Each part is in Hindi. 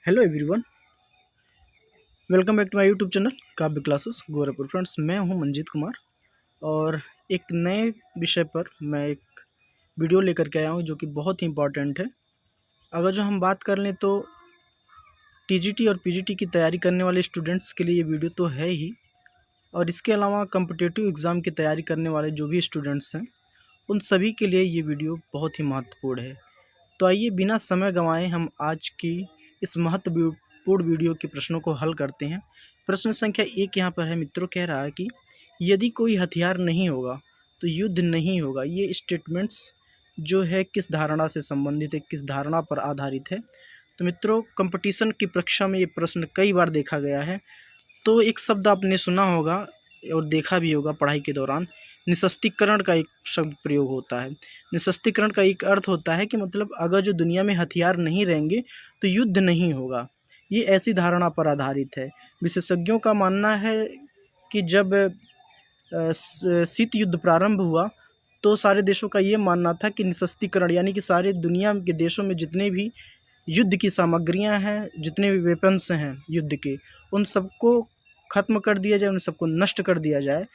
Hello everyone, welcome back to my YouTube channel Kavya classes Gorakhpur. Friends, मैं हूं मंजीत कुमार और एक नए विषय पर मैं एक वीडियो लेकर के आया हूं जो कि बहुत ही इम्पॉर्टेंट है। अगर जो हम बात कर लें तो टीजीटी और पीजीटी की तैयारी करने वाले स्टूडेंट्स के लिए ये वीडियो तो है ही, और इसके अलावा कॉम्पिटिटिव एग्ज़ाम की तैयारी करने वाले जो भी स्टूडेंट्स हैं उन सभी के लिए ये वीडियो बहुत ही महत्वपूर्ण है। तो आइए बिना समय गंवाए हम आज की इस महत्वपूर्ण वीडियो के प्रश्नों को हल करते हैं। प्रश्न संख्या 1 यहाँ पर है मित्रों, कह रहा है कि यदि कोई हथियार नहीं होगा तो युद्ध नहीं होगा। ये स्टेटमेंट्स जो है किस धारणा से संबंधित है, किस धारणा पर आधारित है? तो मित्रों, कंपटीशन की परीक्षा में ये प्रश्न कई बार देखा गया है। तो एक शब्द आपने सुना होगा और देखा भी होगा पढ़ाई के दौरान, निशस्त्रीकरण का एक शब्द प्रयोग होता है। निशस्त्रीकरण का एक अर्थ होता है कि मतलब अगर जो दुनिया में हथियार नहीं रहेंगे तो युद्ध नहीं होगा। ये ऐसी धारणा पर आधारित है। विशेषज्ञों का मानना है कि जब शीत युद्ध प्रारंभ हुआ तो सारे देशों का ये मानना था कि निशस्त्रीकरण यानी कि सारे दुनिया के देशों में जितने भी युद्ध की सामग्रियां हैं, जितने भी वेपन्स हैं युद्ध के, उन सबको ख़त्म कर दिया जाए, उन सबको नष्ट कर दिया जाए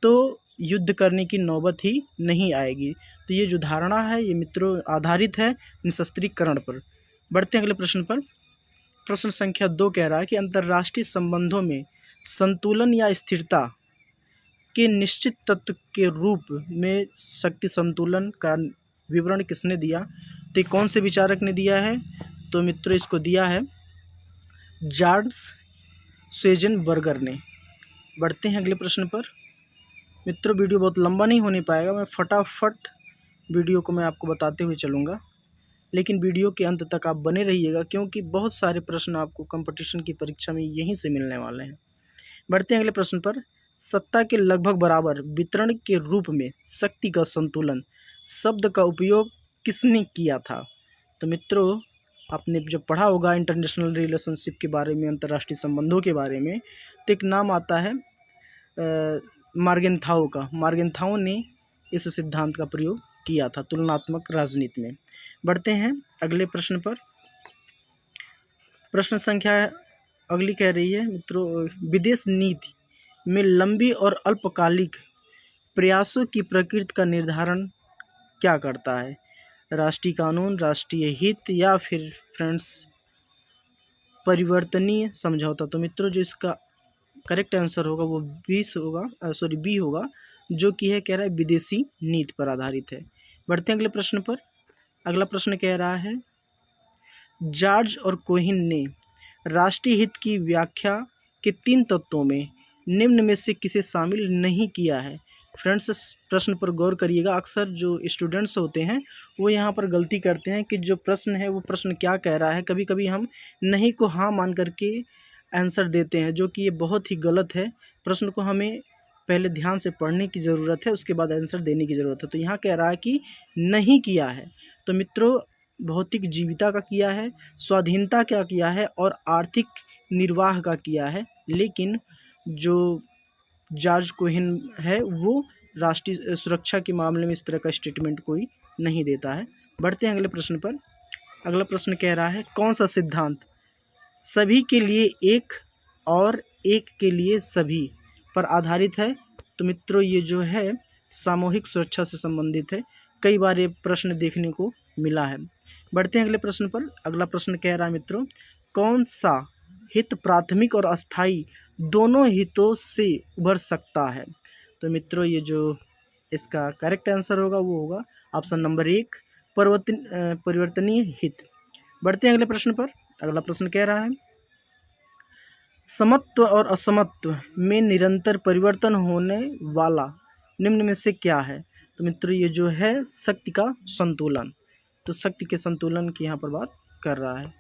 तो युद्ध करने की नौबत ही नहीं आएगी। तो ये जो धारणा है ये मित्रों आधारित है निशस्त्रीकरण पर। बढ़ते हैं अगले प्रश्न पर। प्रश्न संख्या 2 कह रहा है कि अंतर्राष्ट्रीय संबंधों में संतुलन या स्थिरता के निश्चित तत्व के रूप में शक्ति संतुलन का विवरण किसने दिया? तो कौन से विचारक ने दिया है? तो मित्रों इसको दिया है जॉर्ज श्वेजेनबर्गर ने। बढ़ते हैं अगले प्रश्न पर। मित्रों, वीडियो बहुत लंबा नहीं होने पाएगा, मैं फटाफट वीडियो को मैं आपको बताते हुए चलूँगा, लेकिन वीडियो के अंत तक आप बने रहिएगा क्योंकि बहुत सारे प्रश्न आपको कंपटीशन की परीक्षा में यहीं से मिलने वाले हैं। बढ़ते हैं अगले प्रश्न पर। सत्ता के लगभग बराबर वितरण के रूप में शक्ति का संतुलन शब्द का उपयोग किसने किया था? तो मित्रों, आपने जब पढ़ा होगा इंटरनेशनल रिलेशनशिप के बारे में, अंतर्राष्ट्रीय संबंधों के बारे में, तो एक नाम आता है मार्गेनथाउ का। मार्गेनथाउ ने इस सिद्धांत का प्रयोग किया था तुलनात्मक राजनीति में। बढ़ते हैं अगले प्रश्न पर। प्रश्न संख्या अगली कह रही है मित्रों, विदेश नीति में लंबी और अल्पकालिक प्रयासों की प्रकृति का निर्धारण क्या करता है? राष्ट्रीय कानून, राष्ट्रीय हित या फिर फ्रेंड्स परिवर्तनीय समझौता? तो मित्रों जो इसका करेक्ट आंसर होगा वो बी होगा, जो कि है कह रहा है विदेशी नीति पर आधारित है। बढ़ते हैं अगले प्रश्न पर। अगला प्रश्न कह रहा है जॉर्ज और कोहिन ने राष्ट्रीय हित की व्याख्या के 3 तत्वों में निम्न में से किसे शामिल नहीं किया है? फ्रेंड्स, इस प्रश्न पर गौर करिएगा। अक्सर जो स्टूडेंट्स होते हैं वो यहाँ पर गलती करते हैं कि जो प्रश्न है वो प्रश्न क्या कह रहा है, कभी कभी हम नहीं को हाँ मान करके आंसर देते हैं, जो कि ये बहुत ही गलत है। प्रश्न को हमें पहले ध्यान से पढ़ने की ज़रूरत है, उसके बाद आंसर देने की ज़रूरत है। तो यहाँ कह रहा है कि नहीं किया है। तो मित्रों, भौतिक जीविता का किया है, स्वाधीनता क्या किया है और आर्थिक निर्वाह का किया है। लेकिन जो जॉर्ज कोहिन है वो राष्ट्रीय सुरक्षा के मामले में इस तरह का स्टेटमेंट कोई नहीं देता है। बढ़ते हैं अगले प्रश्न पर। अगला प्रश्न कह रहा है कौन सा सिद्धांत सभी के लिए एक और एक के लिए सभी पर आधारित है? तो मित्रों ये जो है सामूहिक सुरक्षा से संबंधित है। कई बार ये प्रश्न देखने को मिला है। बढ़ते हैं अगले प्रश्न पर। अगला प्रश्न कह रहा है मित्रों, कौन सा हित प्राथमिक और अस्थाई दोनों हितों से उभर सकता है? तो मित्रों ये जो इसका करेक्ट आंसर होगा वो होगा ऑप्शन नंबर 1, परिवर्तनीय हित। बढ़ते हैं अगले प्रश्न पर। अगला प्रश्न कह रहा है समत्व और असमत्व में निरंतर परिवर्तन होने वाला निम्न में से क्या है? तो मित्रों ये जो है शक्ति का संतुलन। तो शक्ति के संतुलन की यहाँ पर बात कर रहा है,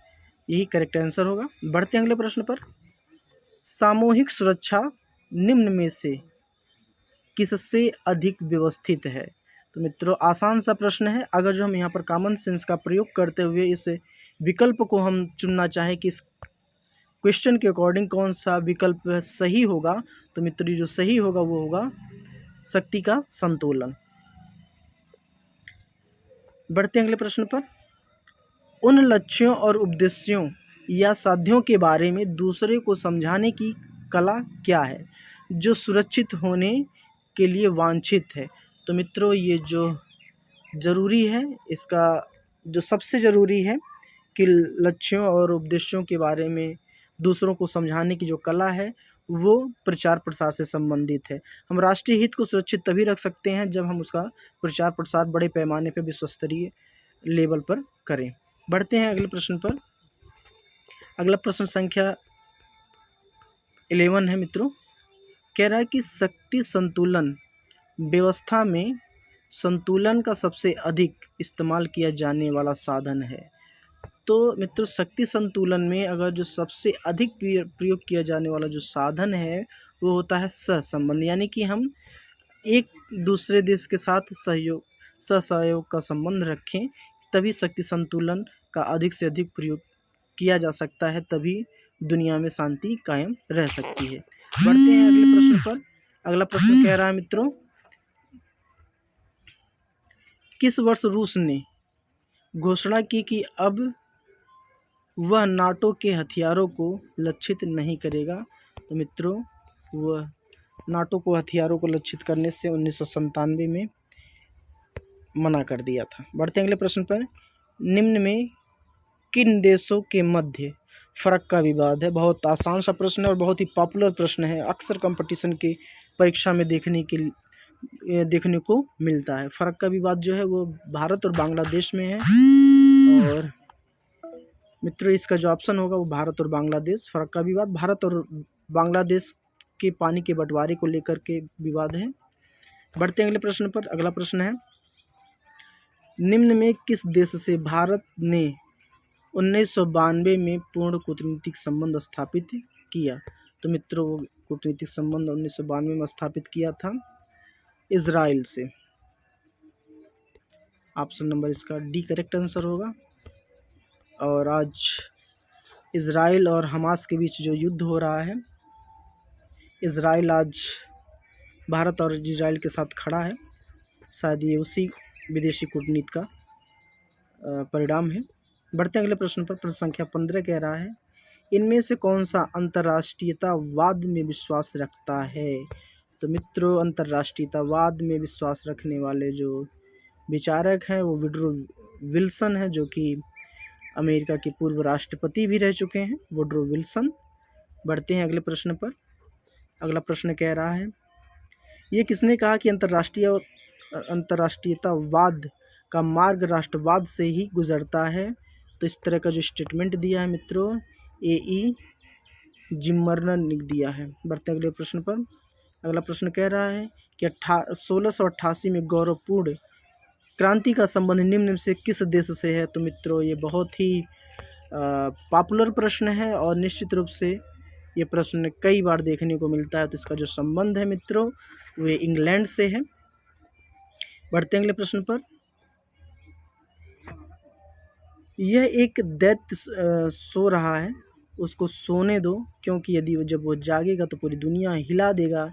यही करेक्ट आंसर होगा। बढ़ते हैं अगले प्रश्न पर। सामूहिक सुरक्षा निम्न में से किससे अधिक व्यवस्थित है? तो मित्रों आसान सा प्रश्न है। अगर जो हम यहाँ पर कॉमन सेंस का प्रयोग करते हुए इस विकल्प को हम चुनना चाहें कि इस क्वेश्चन के अकॉर्डिंग कौन सा विकल्प सही होगा, तो मित्रों जो सही होगा वो होगा शक्ति का संतुलन। बढ़ते हैं अगले प्रश्न पर। उन लक्ष्यों और उद्देश्यों या साध्यों के बारे में दूसरे को समझाने की कला क्या है जो सुरक्षित होने के लिए वांछित है। तो मित्रों, ये जो ज़रूरी है, इसका जो सबसे ज़रूरी है कि लक्ष्यों और उद्देश्यों के बारे में दूसरों को समझाने की जो कला है वो प्रचार प्रसार से संबंधित है। हम राष्ट्रीय हित को सुरक्षित तभी रख सकते हैं जब हम उसका प्रचार प्रसार बड़े पैमाने पर विश्व स्तरीय लेवल पर करें। बढ़ते हैं अगले प्रश्न पर। अगला प्रश्न संख्या 11 है मित्रों। कह रहा है कि शक्ति संतुलन व्यवस्था में संतुलन का सबसे अधिक इस्तेमाल किया जाने वाला साधन है। तो मित्रों, शक्ति संतुलन में अगर जो सबसे अधिक प्रयोग किया जाने वाला जो साधन है वो होता है सहसंबंध, यानी कि हम एक दूसरे देश के साथ सहसहयोग का संबंध रखें, तभी शक्ति संतुलन का अधिक से अधिक प्रयोग किया जा सकता है, तभी दुनिया में शांति कायम रह सकती है। बढ़ते हैं अगले प्रश्न पर। अगला प्रश्न कह रहा है मित्रों, किस वर्ष रूस ने घोषणा की कि अब वह नाटो के हथियारों को लक्षित नहीं करेगा? तो मित्रों, वह नाटो को हथियारों को लक्षित करने से 1997 में मना कर दिया था। बढ़ते अगले प्रश्न पर। निम्न में किन देशों के मध्य फर्क का विवाद है? बहुत आसान सा प्रश्न है और बहुत ही पॉपुलर प्रश्न है, अक्सर कंपटीशन के परीक्षा में देखने को मिलता है। फर्क का विवाद जो है वो भारत और बांग्लादेश में है, और मित्रों इसका जो ऑप्शन होगा वो भारत और बांग्लादेश। फर्क का विवाद भारत और बांग्लादेश के पानी के बंटवारे को लेकर के विवाद है। बढ़ते अगले प्रश्न पर। अगला प्रश्न है, निम्न में किस देश से भारत ने 1992 में पूर्ण कूटनीतिक संबंध स्थापित किया? तो मित्रों, वो कूटनीतिक संबंध 1992 में स्थापित किया था इजराइल से। ऑप्शन नंबर इसका डी करेक्ट आंसर होगा। और आज इजराइल और हमास के बीच जो युद्ध हो रहा है, इजराइल आज भारत और इजराइल के साथ खड़ा है। शायद ये उसी विदेशी कूटनीति का परिणाम है। बढ़ते अगले प्रश्न पर। प्रश्न संख्या 15 कह रहा है, इनमें से कौन सा अंतर्राष्ट्रीयतावाद में विश्वास रखता है? तो मित्रों, अंतर्राष्ट्रीयतावाद में विश्वास रखने वाले जो विचारक हैं वो वुडरो विल्सन है, जो कि अमेरिका के पूर्व राष्ट्रपति भी रह चुके हैं, वुडरो विल्सन। बढ़ते हैं अगले प्रश्न पर। अगला प्रश्न कह रहा है, ये किसने कहा कि अंतर्राष्ट्रीयतावाद का मार्ग राष्ट्रवाद से ही गुजरता है? तो इस तरह का जो स्टेटमेंट दिया है मित्रों, ए.ई. जिम्मर्मन ने दिया है। बढ़ते अगले प्रश्न पर। अगला प्रश्न कह रहा है कि 1688 में गौरवपूर्ण क्रांति का संबंध निम्न में से किस देश से है? तो मित्रों, ये बहुत ही पॉपुलर प्रश्न है और निश्चित रूप से ये प्रश्न कई बार देखने को मिलता है। तो इसका जो संबंध है मित्रों वो इंग्लैंड से है। बढ़ते अगले प्रश्न पर। यह एक दैत्य सो रहा है, उसको सोने दो, क्योंकि यदि जब वो जागेगा तो पूरी दुनिया हिला देगा।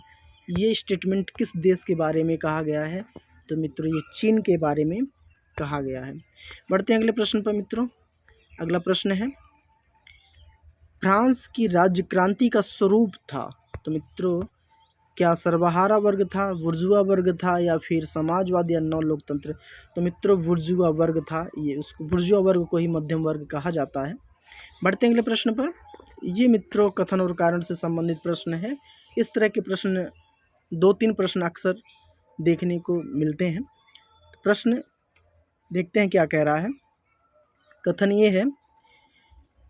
ये स्टेटमेंट किस देश के बारे में कहा गया है? तो मित्रों, ये चीन के बारे में कहा गया है। बढ़ते हैं अगले प्रश्न पर मित्रों। अगला प्रश्न है, फ्रांस की राज्य क्रांति का स्वरूप था? तो मित्रों, क्या सर्वहारा वर्ग था, बुर्जुआ वर्ग था, या फिर समाजवाद या नव लोकतंत्र? तो मित्रों, बुर्जुआ वर्ग था। ये उसको बुर्जुआ वर्ग को ही मध्यम वर्ग कहा जाता है। बढ़ते अगले प्रश्न पर। ये मित्रों कथन और कारण से संबंधित प्रश्न है। इस तरह के प्रश्न 2-3 प्रश्न अक्सर देखने को मिलते हैं। प्रश्न देखते हैं क्या कह रहा है। कथन ये है,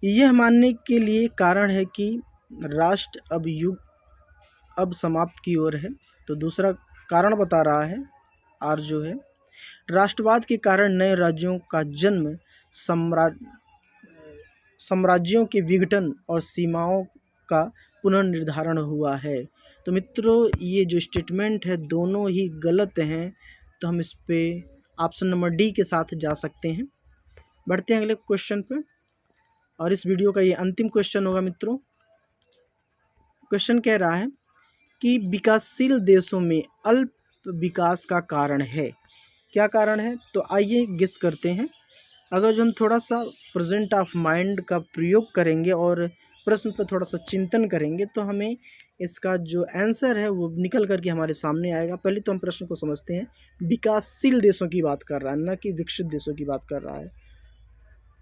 यह मानने के लिए कारण है कि राष्ट्र अब समाप्त की ओर है। तो दूसरा कारण बता रहा है आर जो है, राष्ट्रवाद के कारण नए राज्यों का जन्म, साम्राज्यों के विघटन और सीमाओं का पुनर्निर्धारण हुआ है। तो मित्रों, ये जो स्टेटमेंट है दोनों ही गलत हैं, तो हम इस पे ऑप्शन नंबर डी के साथ जा सकते हैं। बढ़ते हैं अगले क्वेश्चन पे, और इस वीडियो का ये अंतिम क्वेश्चन होगा मित्रों। क्वेश्चन कह रहा है कि विकासशील देशों में अल्प विकास का कारण है। क्या कारण है? तो आइए गेस करते हैं। अगर जो हम थोड़ा सा प्रेजेंट ऑफ माइंड का प्रयोग करेंगे और प्रश्न पर थोड़ा सा चिंतन करेंगे तो हमें इसका जो आंसर है वो निकल करके हमारे सामने आएगा। पहले तो हम प्रश्न को समझते हैं। विकासशील देशों की बात कर रहा है, न कि विकसित देशों की बात कर रहा है।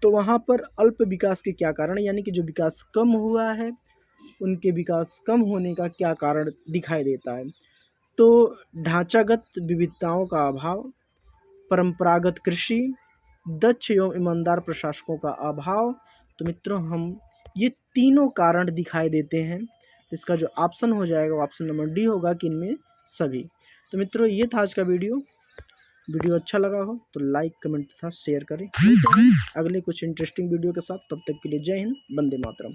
तो वहाँ पर अल्प विकास के क्या कारण, यानी कि जो विकास कम हुआ है उनके विकास कम होने का क्या कारण दिखाई देता है। तो ढांचागत विविधताओं का अभाव, परंपरागत कृषि, दक्ष एवं ईमानदार प्रशासकों का अभाव। तो मित्रों हम ये तीनों कारण दिखाई देते हैं। इसका जो ऑप्शन हो जाएगा वो ऑप्शन नंबर डी होगा कि इनमें सभी। तो मित्रों ये था आज का वीडियो अच्छा लगा हो तो लाइक कमेंट तथा शेयर करें। मिलते हैं अगले कुछ इंटरेस्टिंग वीडियो के साथ, तब तक के लिए जय हिंद, वंदे मातरम।